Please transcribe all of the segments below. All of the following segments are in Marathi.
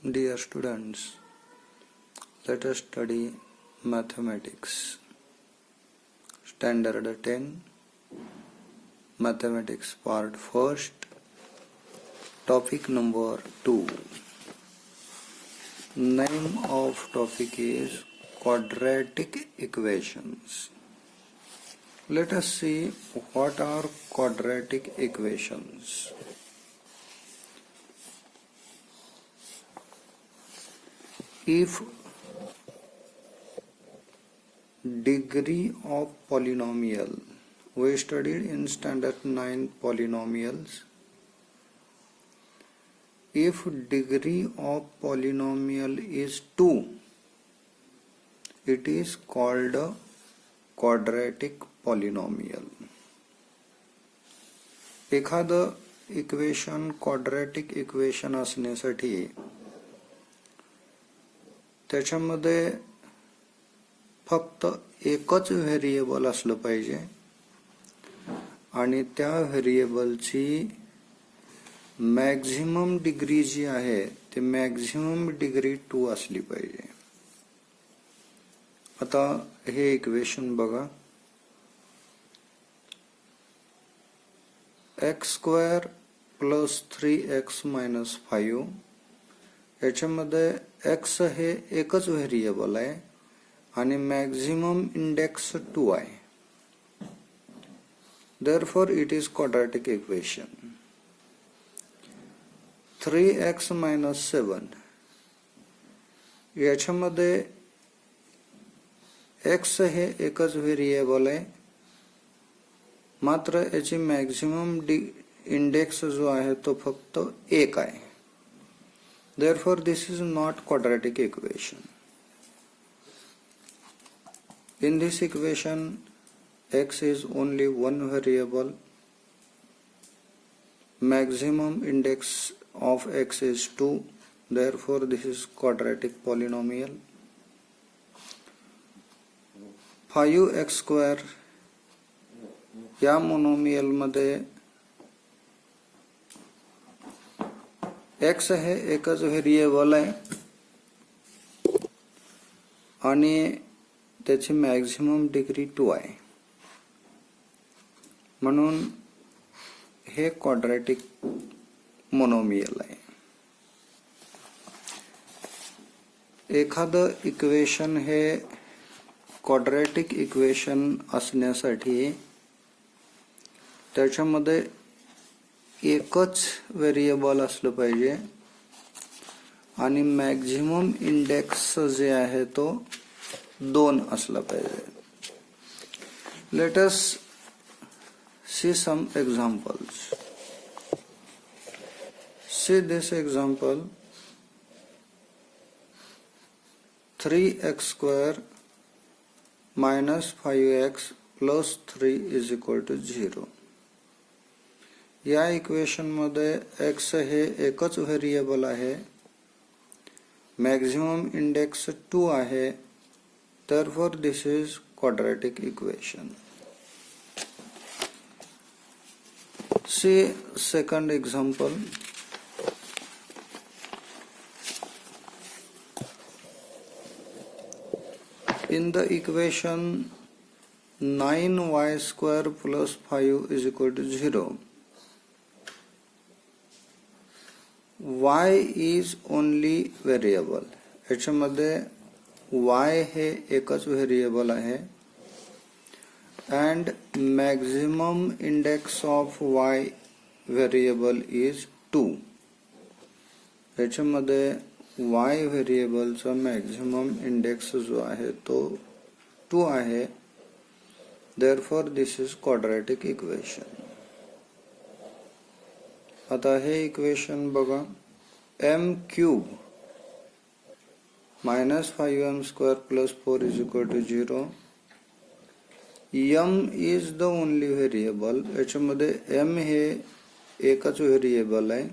Dear students, let us study mathematics. Standard 10, mathematics part 1st, topic number 2. Name of topic is quadratic equations. Let us see what are quadratic equations. If degree of polynomial, we studied in standard 9 polynomials. If degree of polynomial is 2, it is called a quadratic polynomial. एखादं इक्वेशन क्वाड्रॅटिक इक्वेशन असण्यासाठी त्याच्यामध्ये फक्त एकच व्हेरिएबल असलं पाहिजे आणि त्या व्हेरिएबलची मॅक्झिमम डिग्री जी आहे ती मॅक्झिमम डिग्री 2 असली पाहिजे. आता हे इक्वेशन बघा, x² + 3x - 5. याच्यामध्ये x हे एकच व्हेरिएबल आहे आणि मॅक्झिमम इंडेक्स 2 आहे. therefore it is quadratic equation. 3x - 7, याच्यामध्ये x हे एकच व्हेरिएबल आहे, मात्र याची मॅक्झिमम इंडेक्स जो आहे तो फक्त 1 आहे. therefore this is not quadratic equation. In this equation x is only one variable, maximum index of x is 2, therefore this is quadratic polynomial. 5x² या मोनोमियल मध्ये x हे एकच व्हेरिएबल आहे आणि त्याची मॅक्झिमम डिग्री 2 आहे, म्हणून हे क्वाड्रॅटिक मोनोमियल आहे. एखादं इक्वेशन हे क्वाड्रॅटिक इक्वेशन असण्यासाठी त्याच्यामध्ये एकच व्हेरिएबल असलं पाहिजे आणि मॅक्झिमम इंडेक्स जे आहे तो 2 असला पाहिजे. Let us see some examples. See this example, 3x² - 5x + 3 = 0. या इक्वेशन मध्ये x हे एकच व्हेरिएबल आहे, मॅक्झिमम इंडेक्स 2 आहे, therefore this is quadratic equation. See second example. In the equation 9y² + 5 = 0, y is only variable. याच्यामध्ये y हे एकच व्हेरिएबल आहे and maximum index of y variable is 2. याच्यामध्ये y व्हेरिएबलचा मॅक्झिमम इंडेक्स जो आहे तो 2 आहे, therefore this is quadratic equation. आता हे इक्वेशन बघा, m³ - 5m² + 4 = 0. m is the only variable. याच्यामध्ये m हे एकच व्हेरिएबल आहे,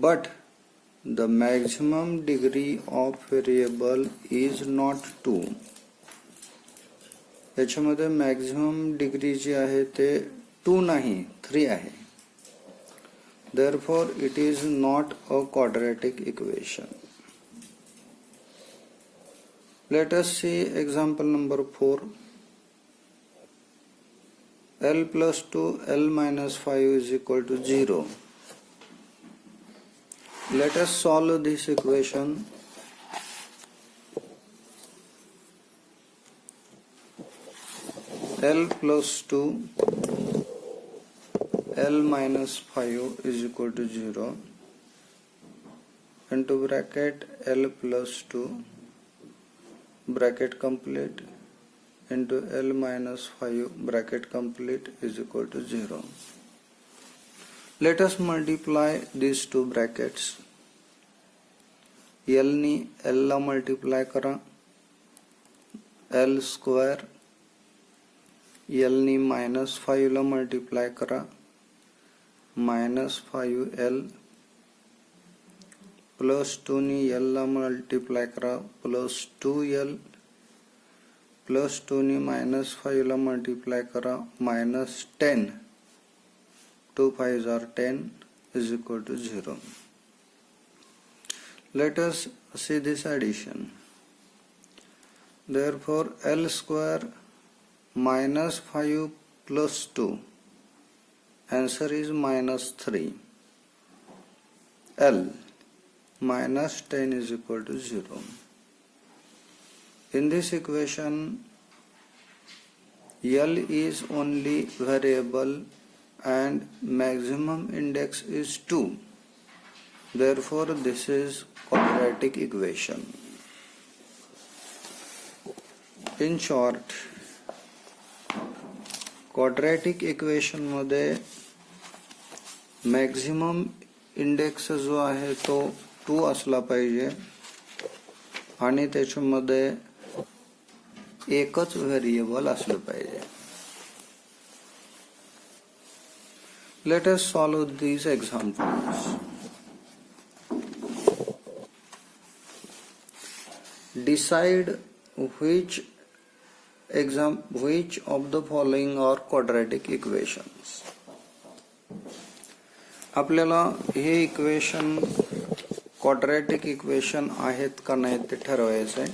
but the maximum degree of variable is not 2. याच्यामध्ये मॅक्झिमम डिग्री जी आहे ते 2 नाही 3 आहे. Therefore, it is not a quadratic equation. Let us see example number 4. L plus 2 L minus 5 is equal to 0. Let us solve this equation. L plus 2 L minus 5 is equal to 0 into bracket L plus 2 bracket complete into L minus 5 bracket complete is equal to 0. Let us multiply these two brackets. L नी L ला multiply करा, L square. L नी minus 5 ला multiply करा, minus 5L plus 2 नी L ला multiply करा, plus 2L plus 2 नी minus 5 ला multiply करा, minus 10. 2 5s are 10 is equal to 0. Let us see this addition. Therefore, L square minus 5 plus 2. Answer is minus 3. L minus 10 is equal to 0. In this equation, L is only variable and maximum index is 2. Therefore, this is quadratic equation. In short, quadratic equation मध्ये maximum index जो आहे तो 2 असला पाहिजे आणि त्याच्यामध्ये एकच व्हेरिएबल असलं पाहिजे. Let us solve these examples. Decide which of the following are quadratic equations. आपल्याला हे इक्वेशन क्वाड्रॅटिक इक्वेशन आहेत का नाही ते ठरवायचं आहे.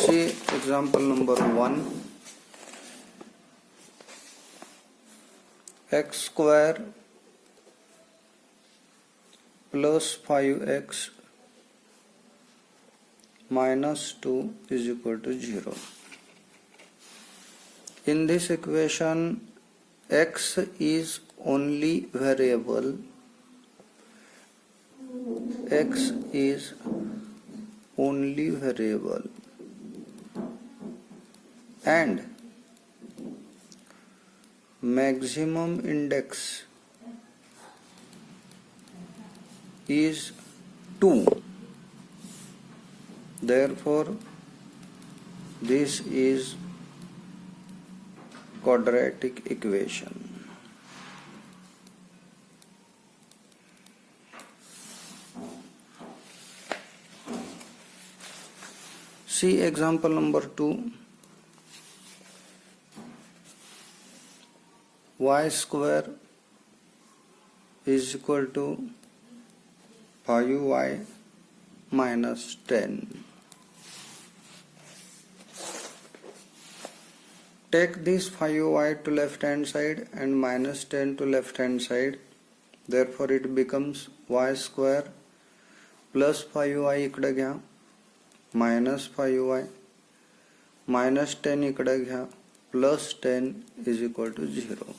See example number 1. X square plus 5x minus 2 is equal to 0. In this equation, x is only variable. X is only variable and maximum index is 2. Therefore, this is quadratic equation. See example number 2. Y square is equal to 5y minus 10. Take this 5y to left hand side and minus 10 to left hand side. Therefore it becomes y square plus 5y इकडे घ्या minus 5y minus 10 इकडे घ्या plus 10 is equal to 0.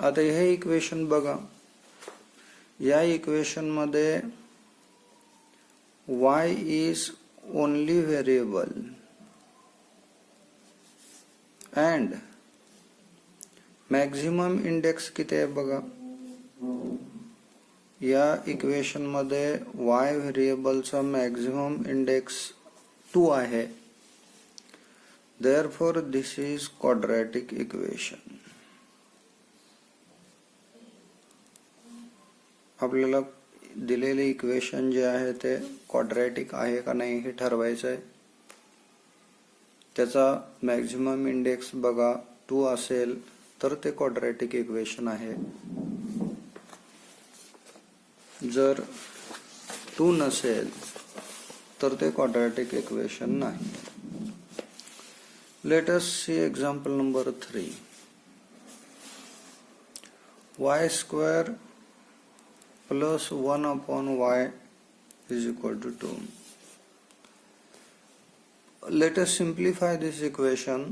आता हे इक्वेशन बघा. या इक्वेशन मध्ये y is only variable and maximum index किती आहे बघा. या इक्वेशन मध्ये y व्हेरिएबलचा मॅक्झिमम इंडेक्स 2 आहे. Therefore, this is quadratic equation. आपल्याला दिलेले इक्वेशन जे आहे ते क्वाड्रॅटिक आहे का नाही हे ठरवायचं आहे. त्याचा मॅक्झिमम इंडेक्स बघा 2 असेल तर ते क्वाड्रॅटिक इक्वेशन आहे. जर 2 नसेल तर ते क्वाड्रॅटिक इक्वेशन नाही. Let us see example number 3. y square plus 1 upon y is equal to 2. Let us simplify this equation.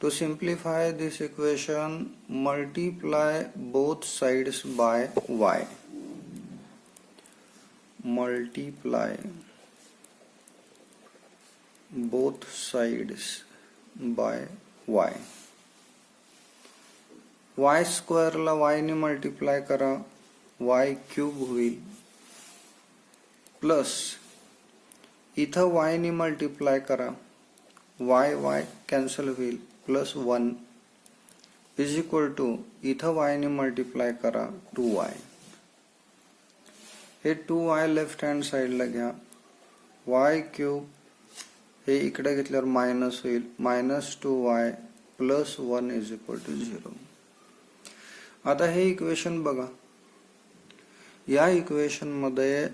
To simplify this equation, multiply both sides by y. Multiply both sides by y. y square ला y ने मल्टिप्लाय करा, y क्यूब होईल, प्लस इथं y ने मल्टिप्लाय करा, y कॅन्सल होईल, प्लस 1 इज इक्वल टू इथं y ने मल्टिप्लाय करा 2y. हे 2y लेफ्ट हँड साइडला घ्या, y क्यूब हे इकडे घेतल्यावर मायनस होईल, minus 2y plus 1 is equal to 0. आता हे इक्वेशन बघा, या इक्वेशन मध्ये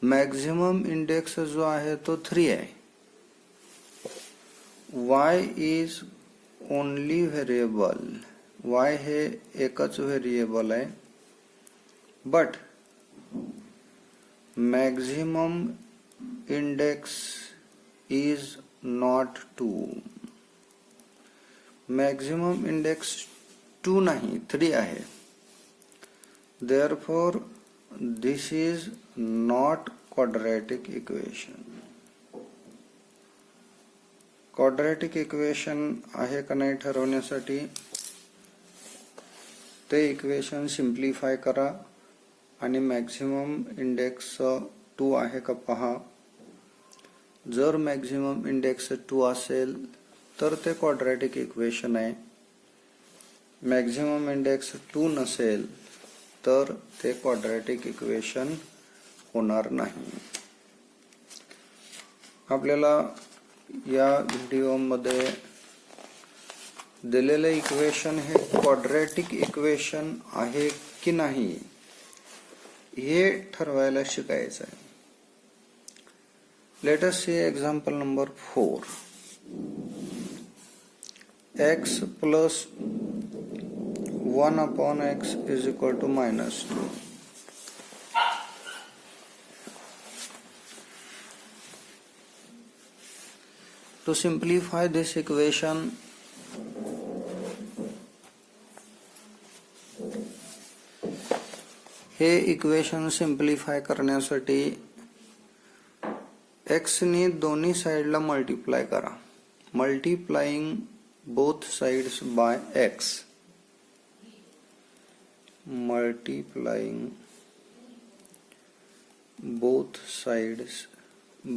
मॅक्झिमम इंडेक्स जो आहे तो 3 आहे. y is only variable, y हे एकच व्हेरिएबल आहे, but maximum index is not 2. Maximum index 2 नाही 3 आहे. Therefore this is not quadratic equation. Quadratic equation आहे का नाही ठरवण्यासाठी ते इक्वेशन सिम्प्लिफाय करा आणि मॅक्झिमम इंडेक्स 2 आहे का पहा. जर मॅक्झिमम इंडेक्स 2 असेल तर ते क्वाड्रॅटिक इक्वेशन आहे. मॅक्झिमम इंडेक्स 2 नसेल तर ते क्वाड्रॅटिक इक्वेशन होणार नाही. आपल्याला या व्हिडिओमध्ये दिलेले इक्वेशन हे क्वाड्रॅटिक इक्वेशन आहे की नाही हे ठरवायला शिकायचं आहे. Let us see example number 4. x plus 1 upon x is equal to minus 2. To simplify this equation, हे इक्वेशन सिम्प्लिफाय करण्यासाठी x ने दोन्ही साइडला मल्टिप्लाय करा. Multiplying both sides by x. Multiplying both sides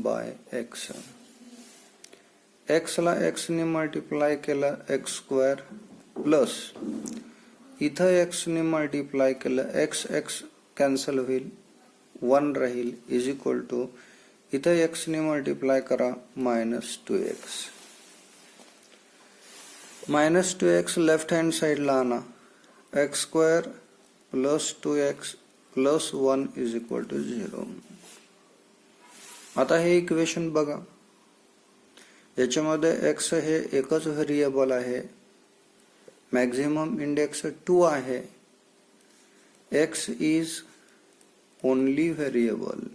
by x. x ला x ने मल्टिप्लाय केलं x स्क्वेअर, प्लस इथं x ने मल्टिप्लाय केलं x कॅन्सल होईल, 1 राहील, इज इक्वल टू इथं x ने मल्टिप्लाय करा minus 2x. Minus 2x left hand साइडला आणा, x square plus 2x plus 1 is equal to 0. आता हे इक्वेशन बघा, याच्यामध्ये x हे एकच व्हेरिएबल आहे, मॅक्झिमम इंडेक्स 2 आहे, x is only variable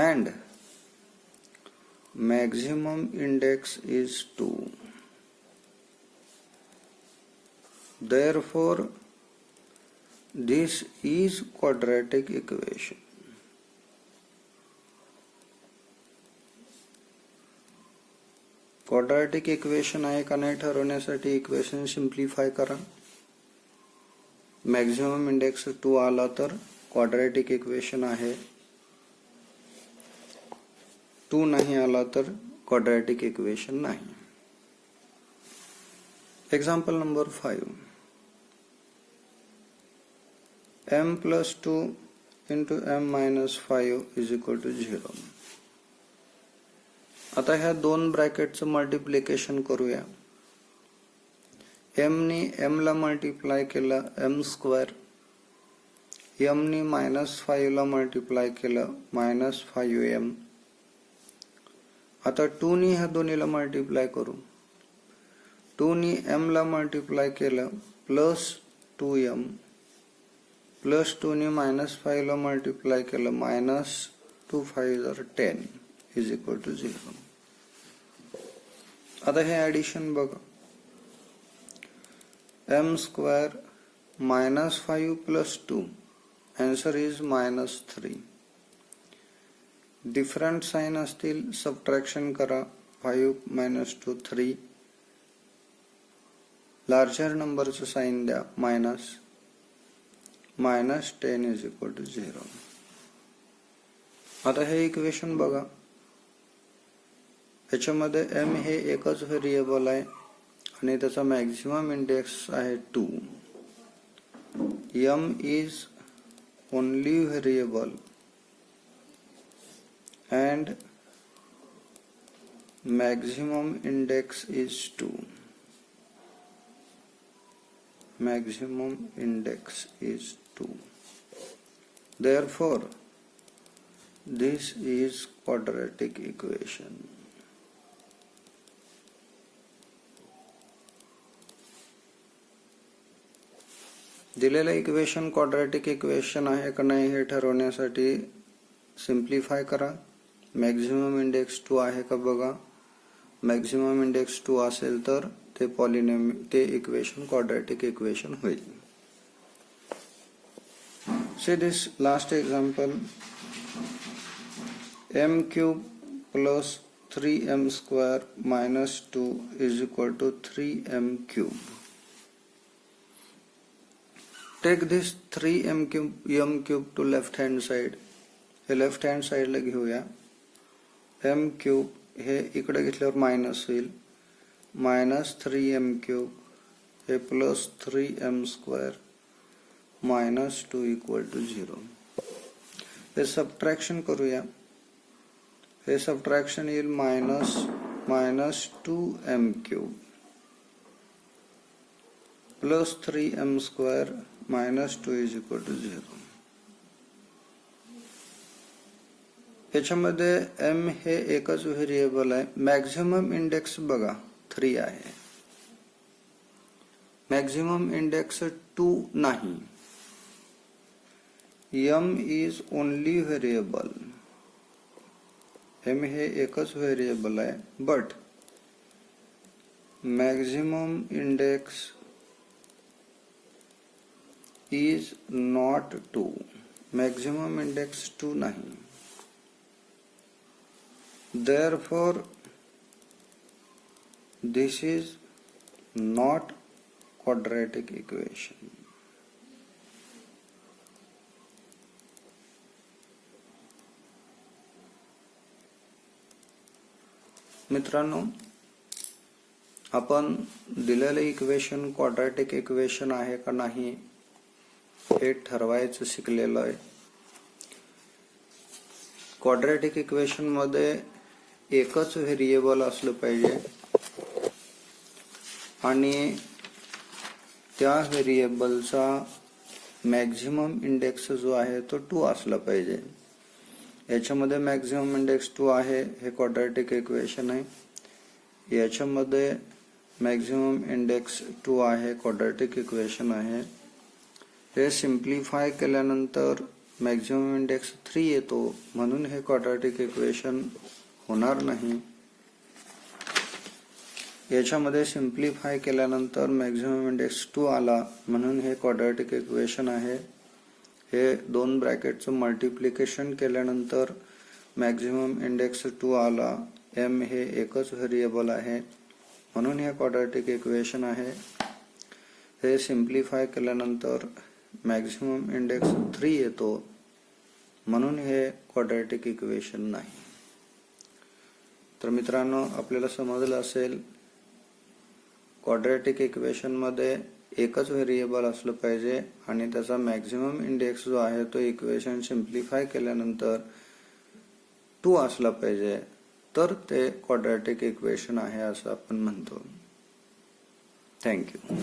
and maximum index is 2. Therefore this is quadratic equation. Quadratic equation आहे का नाही ठरवण्यासाठी इक्वेशन सिम्प्लिफाय करा. मॅक्झिमम इंडेक्स 2 आला तर क्वाड्रॅटिक इक्वेशन आहे, 2 नाही आला तर क्वाड्रॅटिक इक्वेशन नाही. Example number 5. m plus 2 into m minus 5 is equal to 0. आता ह्या दोन ब्रॅकेटचं मल्टिप्लिकेशन करूया. एम नी एम ला मल्टिप्लाय केलं एम स्क्वेअर, एम नी -5 ला मल्टिप्लाय केलं -5m. आता 2 नी ह्या दोन्हीला मल्टिप्लाय करू. 2 नी m ला मल्टिप्लाय केलं +2m, प्लस 2 नी -5 ला मल्टिप्लाय केलं -2 5 10 = 0. आता हे ऍडिशन बघा. m square -5 + 2, answer is -3. Different sign असतील सबट्रॅक्शन करा. 5 - 2 3. लार्जर नंबरचं साइन द्या -10 = 0. आता हे इक्वेशन बघा. याच्यामध्ये m हे एकच व्हेरिएबल आहे आणि त्याचा मॅक्झिमम इंडेक्स आहे 2. m is only variable and maximum index is 2. Maximum index is 2. Therefore, this is quadratic equation. दिलेलं इक्वेशन क्वाड्रॅटिक इक्वेशन आहे का नाही हे ठरवण्यासाठी सिम्प्लिफाय करा. मॅक्झिमम इंडेक्स 2 आहे का बघा. मॅक्झिमम इंडेक्स 2 असेल तर ते इक्वेशन क्वाड्रॅटिक इक्वेशन होईल. See this last example. m³ + 3m² - 2 = 3m³. Take this 3m³ to left hand side. हे लेफ्ट हँड साइडला घेऊया. m³ हे इकडे घेतल्यावर मायनस होईल. -3m³ हे +3m² -2 = 0. हे सबट्रॅक्शन करूया. हे सबट्रॅक्शन येईल -2m³ +3m² -2 = 0. याच्यामध्ये m हे एकच व्हेरिएबल आहे. मॅक्झिमम इंडेक्स बघा 3 आहे. मॅक्झिमम इंडेक्स 2 नाही. m is only variable. m हे एकच व्हेरिएबल आहे. But maximum index is not 2. Maximum index 2 नाही. Therefore, this is not quadratic equation. मित्रांनो, आपण दिलेले इक्वेशन क्वाड्रॅटिक इक्वेशन आहे का नाही हे ठरवायचं शिकलेलो आहे. क्वाड्रॅटिक इक्वेशन मध्ये एकच व्हेरिएबल असलं पाहिजे आणि त्या व्हेरिएबलचा मॅक्झिमम इंडेक्स जो आहे तो 2 असला पाहिजे. याच्यामध्ये मॅक्झिमम इंडेक्स 2 आहे. हे क्वाड्रॅटिक इक्वेशन आहे. याच्यामध्ये मॅक्झिमम इंडेक्स 2 आहे. क्वाड्रॅटिक इक्वेशन आहे. हे सिम्प्लिफाय केल्यानंतर मॅक्झिमम इंडेक्स 3 येतो म्हणून हे क्वाड्रॅटिक इक्वेशन होणार नाही. याच्यामध्ये सिम्प्लिफाय केल्यानंतर मॅक्झिमम इंडेक्स 2 आला म्हणून हे क्वाड्रॅटिक इक्वेशन आहे. हे दोन ब्रॅकेटचं मल्टिप्लिकेशन केल्यानंतर मॅक्झिमम इंडेक्स 2 आला. m हे एकच व्हेरिएबल आहे म्हणून हे क्वाड्रॅटिक इक्वेशन आहे. हे सिम्प्लिफाय केल्यानंतर मॅक्झिमम इंडेक्स 3 येतो म्हणून हे क्वाड्रॅटिक इक्वेशन नाही. तर मित्रांनो, आपल्याला समजलं असेल क्वाड्रॅटिक इक्वेशन मध्ये एकच व्हेरिएबल असलं पाहिजे आणि त्याचा मॅक्झिमम इंडेक्स जो आहे तो इक्वेशन सिम्प्लिफाय केल्यानंतर 2 असला पाहिजे. तर ते क्वाड्रॅटिक इक्वेशन आहे असं आपण म्हणतो. थँक्यू.